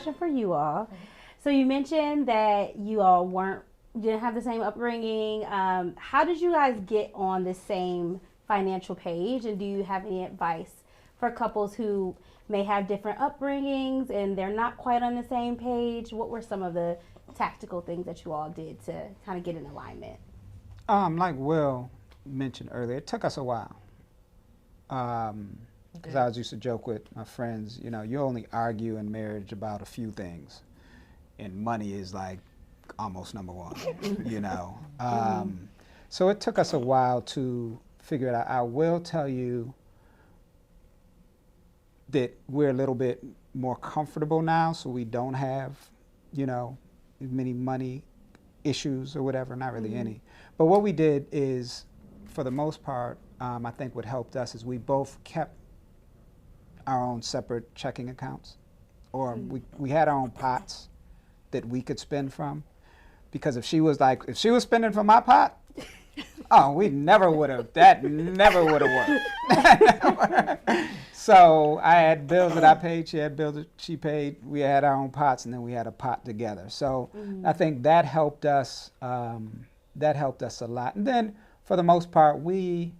question for you all. So you mentioned that you all didn't have the same upbringing. How did you guys get on the same financial page? And do you have any advice for couples who may have different upbringings and they're not quite on the same page? What were some of the tactical things that you all did to kind of get in alignment? Like Will mentioned earlier, it took us a while. Because I used to joke with my friends, you only argue in marriage about a few things, and money is like almost number one, So it took us a while to figure it out. I will tell you that we're a little bit more comfortable now, so we don't have, many money issues or whatever, not really any. But what we did is, for the most part, I think what helped us is we both kept our own separate checking accounts, or we had our own pots that we could spend from. Because if she was spending from my pot, that never would have worked. So I had bills that I paid, she had bills that she paid, we had our own pots, and then we had a pot together. So I think that helped us a lot. And then for the most part, we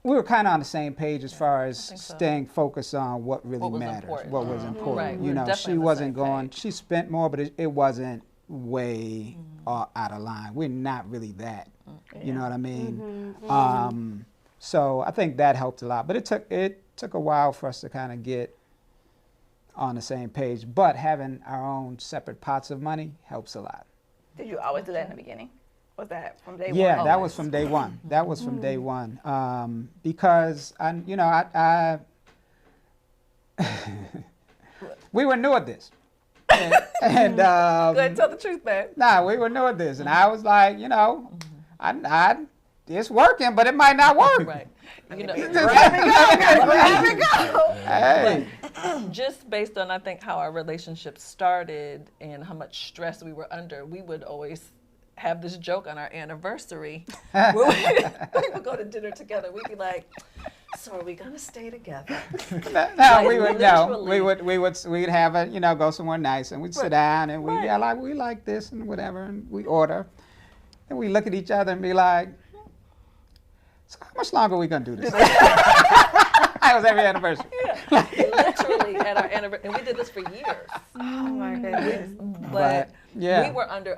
were kind of on the same page as far as staying focused on what really matters, what was important. Right, she wasn't going, she spent more, but it wasn't way out of line. We're not really that, you know what I mean? So I think that helped a lot, but it took a while for us to kind of get on the same page, but having our own separate pots of money helps a lot. Did you always do that in the beginning? Was that from day one? Yeah, that was from day one. That was from day one. Because we were new at this. And go ahead and tell the truth, man. We were new at this, and I was like, it's working, but it might not work. Right. Grab it go. Hey. Just based on, I think, how our relationship started and how much stress we were under, we would always have this joke on our anniversary. We would go to dinner together. We'd be like, so are we gonna stay together? We'd have a, go somewhere nice, and we'd sit down and we like this and whatever, and we order, and we look at each other and be like, so how much longer are we gonna do this? That was every anniversary. Yeah, literally at our anniversary, and we did this for years. Oh my goodness. But we were under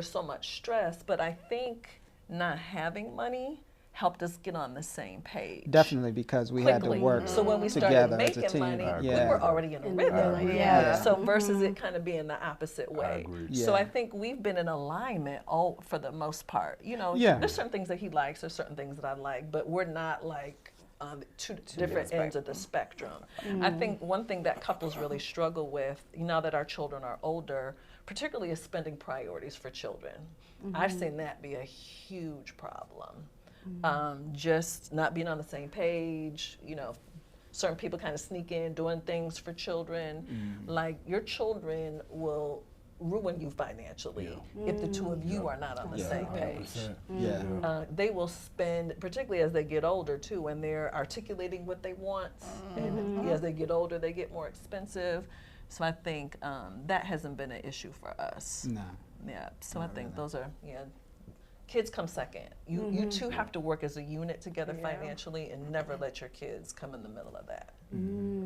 so much stress. But I think not having money helped us get on the same page. Definitely, because we had to work So when we started making money, we were already in a rhythm. So versus it kind of being the opposite way. So I think we've been in alignment all for the most part. There's certain things that he likes, there's certain things that I like, but we're not like on two different ends of the spectrum. I think one thing that couples really struggle with, now that our children are older, particularly is spending priorities for children. I've seen that be a huge problem. Just not being on the same page, certain people kind of sneak in doing things for children. Like your children will ruin you financially if the two of you are not on the same page. They will spend, particularly as they get older too, when they're articulating what they want, and as they get older they get more expensive. So I think that hasn't been an issue for us. So I think those are kids come second. You two have to work as a unit together financially, and never let your kids come in the middle of that.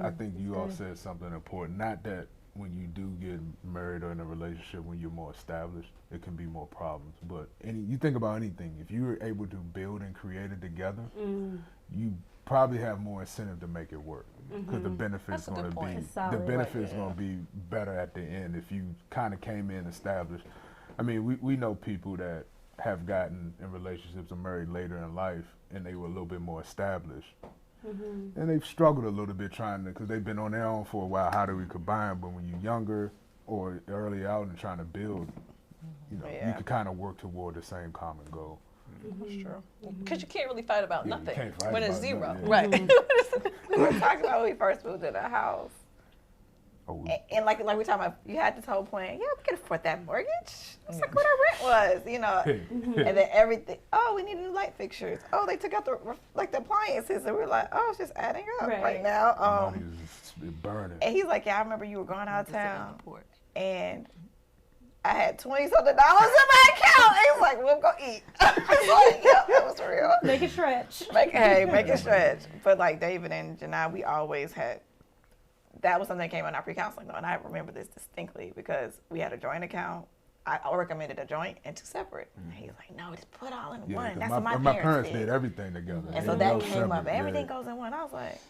I think you all said something important. Not that when you do get married or in a relationship, when you're more established, it can be more problems. But you think about anything, if you're able to build and create it together, you probably have more incentive to make it work, because the benefits going to be better at the end if you kind of came in established. I mean, we know people that have gotten in relationships and married later in life, and they were a little bit more established. And they've struggled a little bit trying to, because they've been on their own for a while, how do we combine? But when you're younger or early out and trying to build, you can kind of work toward the same common goal. That's true. Because you can't really fight about nothing when it's zero. Right. We were talking about when we first moved in the house. Oh, and like we're talking about, you had this whole plan. Yeah, we can afford that mortgage. It's like what our rent was, you know. And then everything. Oh, we need new light fixtures. Oh, they took out the appliances, and we were like, oh, it's just adding up right now. money is burning. And he's like, yeah, I remember you were going out of town, and I had $20-something in my account. And he's like, we'll go eat. I was like, yep, that was real. Make it stretch. Make it stretch. But like David and Janai, we always had. That was something that came in our pre-counseling, though, and I remember this distinctly because we had a joint account. I recommended a joint and two separate. And he's like, no, just put all in one. That's what my parents did everything together. And so that came up. Everything goes in one. I was like,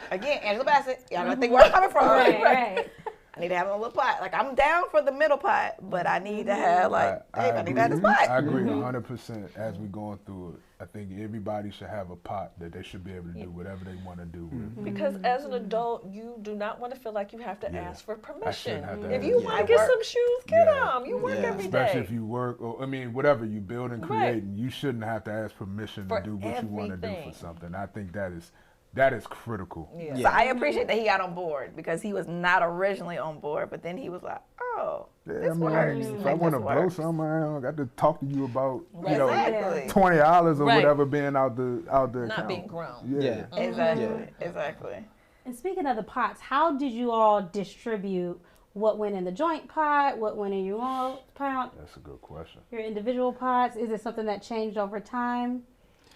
again, Angela Bassett, y'all gotta think where I'm coming from. Right. I need to have a little pot. Like, I'm down for the middle pot, but I need to have, like, I need to have this pot. I agree 100% as we're going through it. I think everybody should have a pot that they should be able to do whatever they want to do with. Because as an adult, you do not want to feel like you have to ask for permission. Have to if you want to get some shoes, get them. You work every day. Especially if you work, or whatever you build and creating, you shouldn't have to ask permission to do what you want to do for something. I think that is critical. Yeah. So I appreciate that he got on board because he was not originally on board, but then he was like, oh, this works. If I want to blow something, I got to talk to you about, Exactly. $20 or whatever being out the Not account. being grown. Yeah. Exactly. And speaking of the pots, how did you all distribute what went in the joint pot, what went in your own pot? That's a good question. Your individual pots? Is it something that changed over time?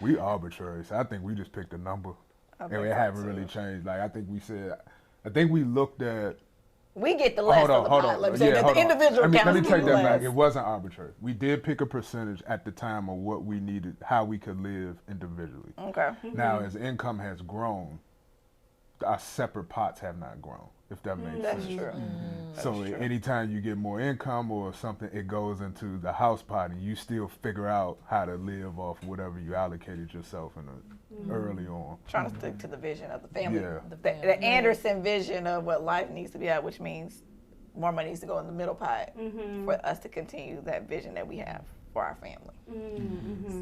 We arbitrary, so I think we just picked a number. And we haven't really changed. Like, I think we looked at. We get the less of the pot. Let me say that the individual counts. Let me take that back. It wasn't arbitrary. We did pick a percentage at the time of what we needed, how we could live individually. Okay. Now, as income has grown, our separate pots have not grown, if that makes sense. That's true. So anytime you get more income or something, it goes into the house pot, and you still figure out how to live off whatever you allocated yourself early on. Trying to stick to the vision of the family. Yeah. The Anderson vision of what life needs to be at, which means more money needs to go in the middle pot for us to continue that vision that we have for our family.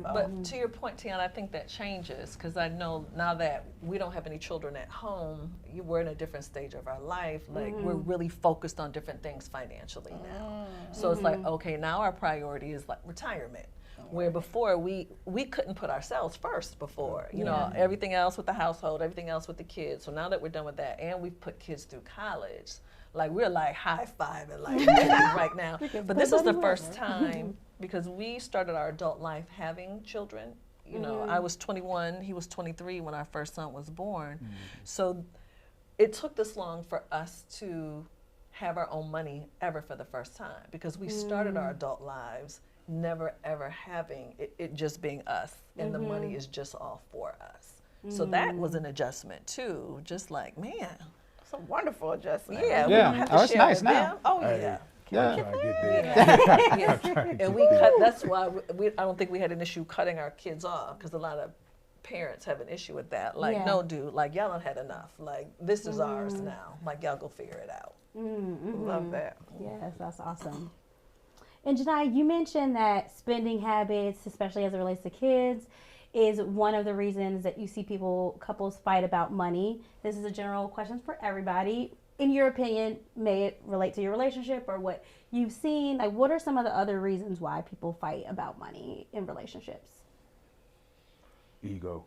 So. But to your point, Tiana, I think that changes because I know now that we don't have any children at home, we're in a different stage of our life. Like we're really focused on different things financially now. So it's like, okay, now our priority is like retirement. Where before we couldn't put ourselves first before, you know, everything else with the household, everything else with the kids. So now that we're done with that and we've put kids through college, like we're like high fiving like right now. But this is the first time because we started our adult life having children. You know, I was 21, he was 23 when our first son was born. So it took this long for us to have our own money ever for the first time because we started our adult lives never ever having it just being us and the money is just all for us. So that was an adjustment too, just like, man. It's a wonderful adjustment. Yeah. We don't have to it's share nice with now. them. Oh, Yeah. And we cut, that's why I don't think we had an issue cutting our kids off because a lot of parents have an issue with that. Like, no, dude, like y'all done had enough. Like, this is ours now. Like, y'all go figure it out. Love that. Yes, that's awesome. And Janai, you mentioned that spending habits, especially as it relates to kids, is one of the reasons that you see couples fight about money. This is a general question for everybody. In your opinion, may it relate to your relationship or what you've seen? Like, what are some of the other reasons why people fight about money in relationships? Ego.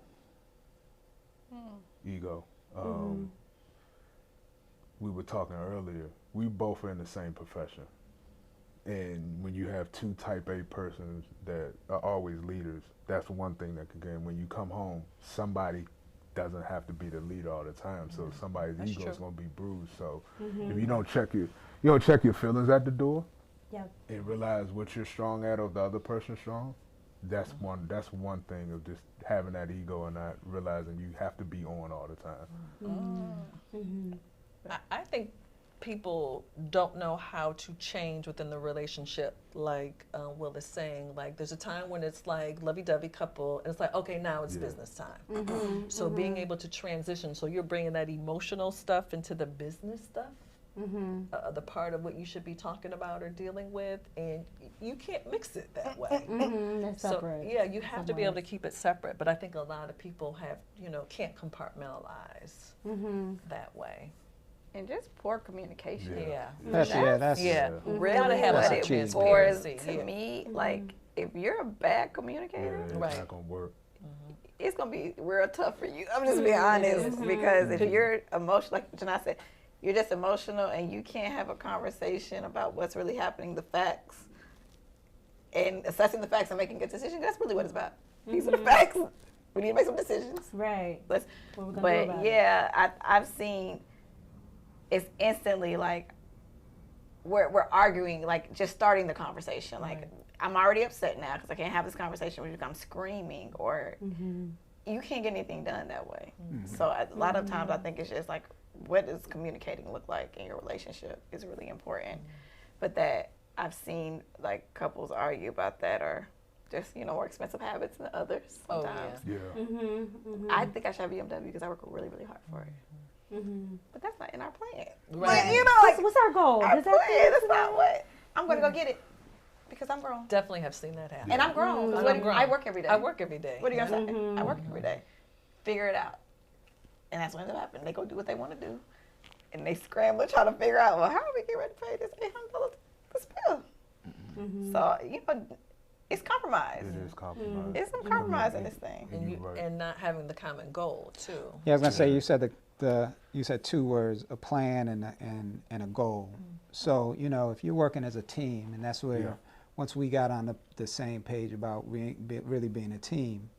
Ego. We were talking earlier. We both are in the same profession. And when you have two type A persons that are always leaders, that's one thing that can get. When you come home, somebody doesn't have to be the leader all the time. So somebody's ego is going to be bruised. So if you don't check your feelings at the door, and realize what you're strong at or the other person's strong, that's one thing of just having that ego and not realizing you have to be on all the time. I think people don't know how to change within the relationship, like Will is saying. Like, there's a time when it's like lovey-dovey couple, and it's like, okay, now it's business time. So being able to transition, so you're bringing that emotional stuff into the business stuff, the part of what you should be talking about or dealing with, and you can't mix it that way. That's separate. So, yeah, you have to be able to keep it separate, but I think a lot of people have, can't compartmentalize that way. And just poor communication. That's Really have what that it was to me. Like, if you're a bad communicator, it's not gonna work. It's gonna be real tough for you. I'm just being honest, because if you're emotional, like Janai said, you're just emotional and you can't have a conversation about what's really happening, the facts, and assessing the facts and making good decisions. That's really what it's about. These are the facts. We need to make some decisions. Right. But yeah, I've seen it's instantly like we're arguing, like just starting the conversation. Like, I'm already upset now because I can't have this conversation with you. I'm screaming, or you can't get anything done that way. So a lot of times I think it's just like, what does communicating look like in your relationship is really important. But that I've seen like couples argue about that, or just, more expensive habits than others sometimes. I think I should have a BMW because I work really, really hard for it. But that's not in our plan. Right. But, what's our goal? Our plan, that's not what. I'm going to go get it because I'm grown. Definitely have seen that happen. And I'm grown. I work every day. I work every day. What are you going to say? I work every day. Figure it out. And that's what ends up happening. They go do what they want to do. And they scramble trying to figure out, well, how are we getting ready to pay this $800 this bill? So, it's compromise. It is compromise. It's some compromise in this thing. And not having the common goal, too. Yeah, I was going to say, you said you said two words, a plan and a goal. So, if you're working as a team, and that's where, once we got on the same page about really being a team,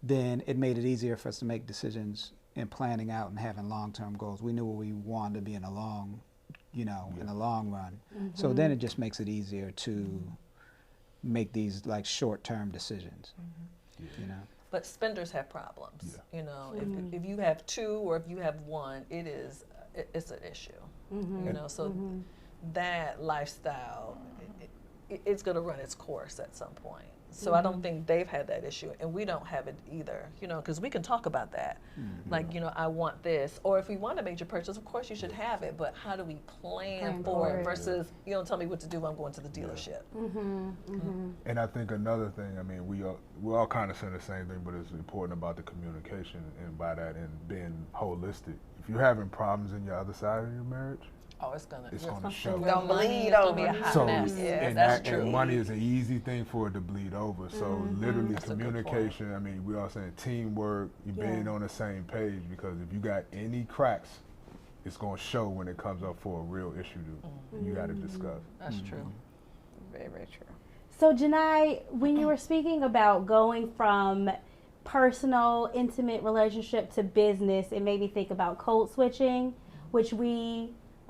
then it made it easier for us to make decisions in planning out and having long-term goals. We knew where we wanted to be in the long run. So then it just makes it easier to make these like short-term decisions, But spenders have problems. If you have two or if you have one, it's an issue. So that lifestyle, it's going to run its course at some point. So I don't think they've had that issue, and we don't have it either, because we can talk about that. Like, I want this, or if we want a major purchase, of course you should have it, but how do we plan for it versus, you don't tell me what to do, I'm going to the dealership. And I think another thing, we all kind of saying the same thing, but it's important about the communication, and by that, and being holistic. If you're having problems in your other side of your marriage, it's gonna show. Don't bleed over. Be a hot mess. That's true. And money is an easy thing for it to bleed over. So literally, that's communication. We all saying teamwork. You being on the same page, because if you got any cracks, it's gonna show when it comes up for a real issue you got to discuss. That's true. Very, very true. So Janai, when you were speaking about going from personal, intimate relationship to business, it made me think about code switching, which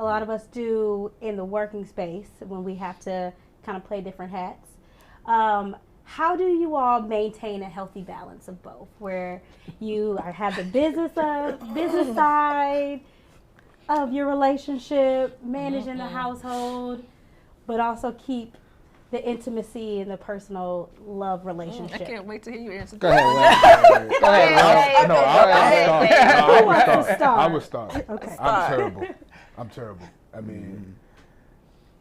a lot of us do in the working space when we have to kind of play different hats. How do you all maintain a healthy balance of both, where you have the business side of your relationship, managing the household, but also keep the intimacy and the personal love relationship? I can't wait to hear you answer. Go ahead. Go ahead. I would start. Okay. I'm terrible.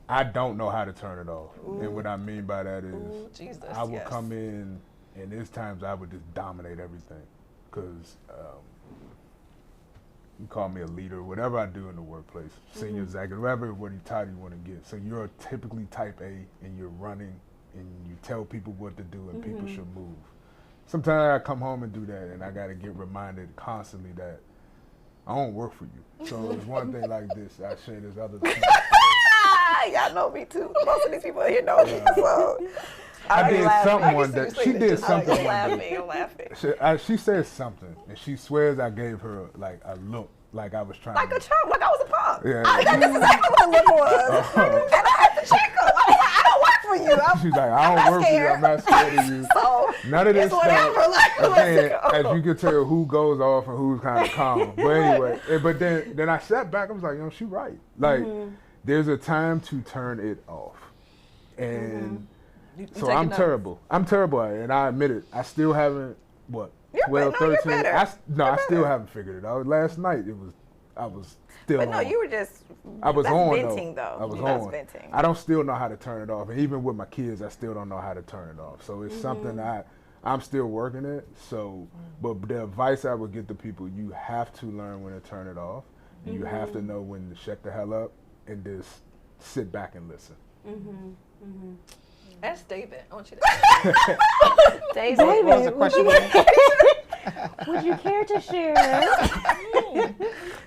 I don't know how to turn it off. And what I mean by that is I would come in, and there's times I would just dominate everything. Because you call me a leader, whatever I do in the workplace, senior executive, whatever title you want to get. So you're typically type A, and you're running, and you tell people what to do, and people should move. Sometimes I come home and do that, and I got to get reminded constantly that I don't work for you. So it's one thing like this. I share this other thing. Y'all know me too. Most of these people here know me. So I did something one day. She did something one day. I'm laughing. She said something, and she swears I gave her like a look, like I was trying. Like a chump, like I was a punk. Yeah. That's exactly what the look was. And I had to check her. I was like, I don't work for you. She's like, I don't work for you. I'm not scared of you. So none of this stuff. Again, as you can tell, who goes off and who's kind of calm. But anyway, but then I sat back. I was like, she right. Like, there's a time to turn it off, and so I'm terrible. I'm terrible at it, and I admit it. I still haven't. What? 12, 13. I still haven't figured it out. Last night I was still. But no, on. You were just. I was on venting though. I was on. Venting. I don't still know how to turn it off, and even with my kids, I still don't know how to turn it off. So it's something I'm still working it. So, but the advice I would give to people: you have to learn when to turn it off, And you have to know when to shut the hell up and just sit back and listen. Ask David. I want you to David, what was the question? would you care to share?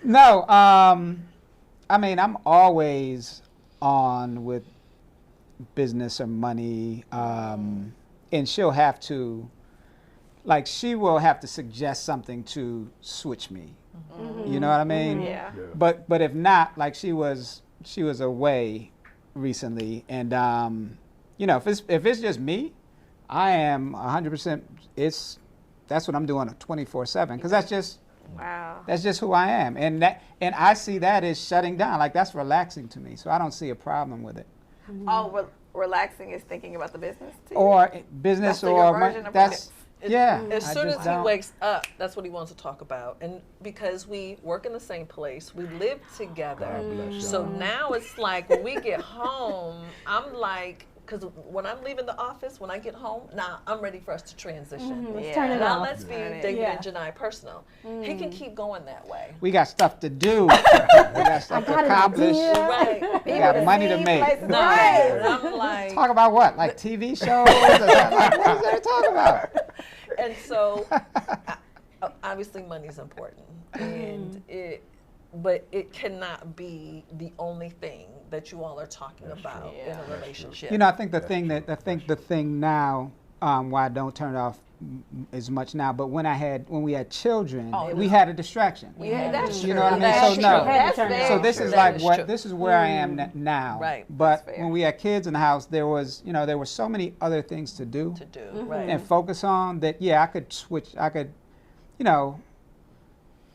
No, I mean, I'm always on with business or money, and she'll have to, like, she will have to suggest something to switch me. You know what I mean? Yeah. But if not, like, she was away recently, and you know, if it's just me, I am 100%. That's what I'm doing 24/7, because that's just who I am, and I see that as shutting down. Like, that's relaxing to me, so I don't see a problem with it. Oh, relaxing is thinking about the business too? Or business, or that's. Yeah. As soon as he wakes up, that's what he wants to talk about. And because we work in the same place, we live together. So now it's like when we get home, I'm like, because when I'm leaving the office, when I get home, I'm ready for us to transition. Let's turn it off. Let's be David and Janai personal. He can keep going that way. We got stuff to do. We got stuff to accomplish. Right. We got money to make. Right. And I'm like, talk about what? Like TV shows? Like, what is there to talk about? And so, obviously, money is important, but it cannot be the only thing that you all are talking about in a relationship. You know, I think the thing now, why I don't turn it off as much now, but when we had children, we had a distraction. That's you know what I mean? That's so no. true. So this is like this is where I am now. Right. But when we had kids in the house, there were so many other things to do. Right. And focus on that. Yeah, I could switch.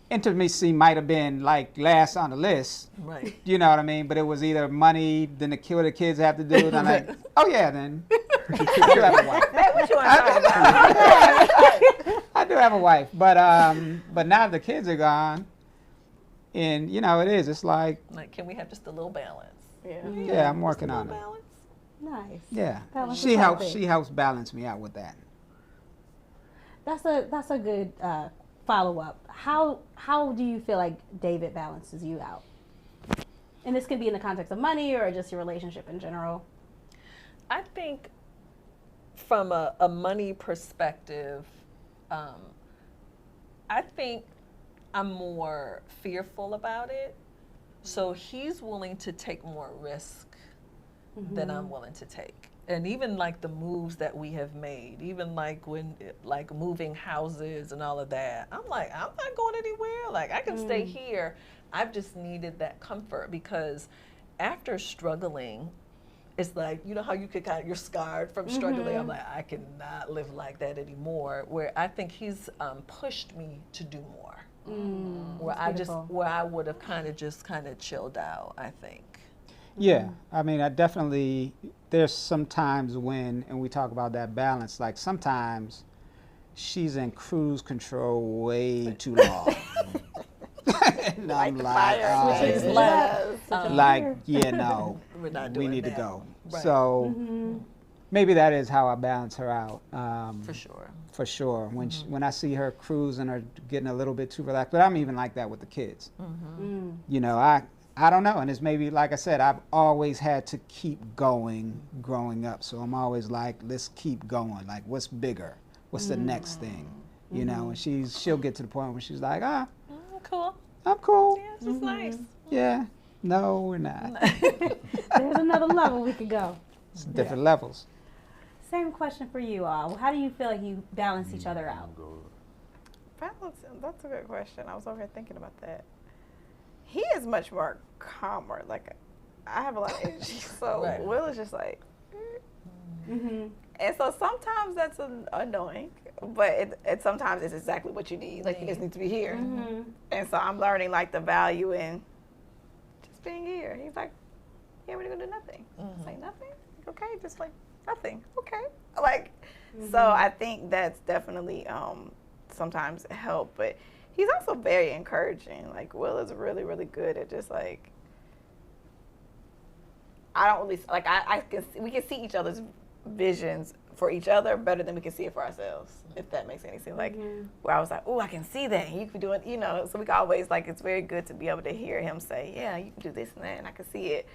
Intimacy might have been like last on the list. Right. You know what I mean? But it was either money, then the kids have to do. And I'm like, oh yeah, then. I do have a wife. What you want to talk about? I do have a wife, but now the kids are gone, and you know it's like can we have just a little balance? Yeah, I'm working on it. Balance. Nice. Yeah, Balance she helps balance me out with that. That's a good follow up. How do you feel like David balances you out? And this could be in the context of money or just your relationship in general. I think from a money perspective, I think I'm more fearful about it. So he's willing to take more risk than I'm willing to take. And even like the moves that we have made, even like like moving houses and all of that, I'm like, I'm not going anywhere. Like I can stay here. I've just needed that comfort because after struggling, it's like, you know how you could you're scarred from struggling. I'm like, I cannot live like that anymore. Where I think he's pushed me to do more. Where I would have kind of chilled out, I think. Yeah, I mean, there's some times when, and we talk about that balance, like sometimes she's in cruise control way too long. And I'm we need to go. Right. So maybe that is how I balance her out. For sure. When I see her cruising or getting a little bit too relaxed, but I'm even like that with the kids. You know, I don't know, and it's maybe, like I said, I've always had to keep going growing up, so I'm always like, let's keep going, like what's bigger, what's the next thing, you know, and she'll get to the point where she's like, cool. I'm cool. Yeah, this is nice. Yeah, no, we're not. There's another level we could go. It's different levels. Same question for you all. How do you feel like you balance each other out? Balance, that's a good question. I was over here thinking about that. He is much more calmer. Like, I have a lot of energy, so Will is just like, and so sometimes that's annoying, but it sometimes it's exactly what you need. Like, you just need to be here. And so I'm learning like the value in just being here. He's like, yeah, we're gonna do nothing. Say nothing. Like, okay, just like nothing. Okay, like so I think that's definitely sometimes help, but. He's also very encouraging. Like, Will is really, really good at just like, I don't really, like, we can see each other's visions for each other better than we can see it for ourselves, if that makes any sense. Like, where I was like, oh, I can see that, and you can do it, you know. So we can always, like, it's very good to be able to hear him say, yeah, you can do this and that, and I can see it.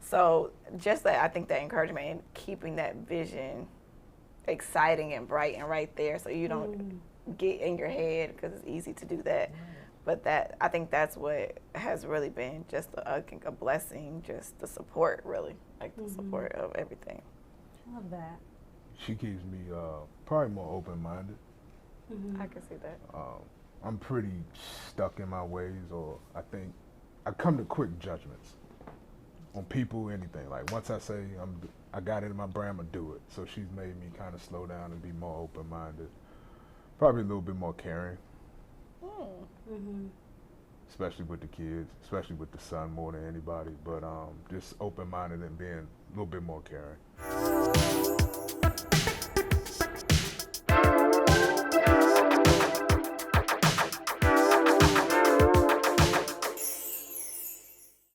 So just that, I think that encouragement and keeping that vision exciting and bright and right there, so you don't get in your head, because it's easy to do that. But that, I think that's what has really been just a blessing, just the support, really, like the support of everything. I love that. She keeps me probably more open-minded. I can see that. I'm pretty stuck in my ways, or I think I come to quick judgments on people, anything. Like once I say I got it in my brain, I'm gonna do it. So she's made me kind of slow down and be more open-minded, probably a little bit more caring. Especially with the kids, especially with the son more than anybody, but just open-minded and being a little bit more caring.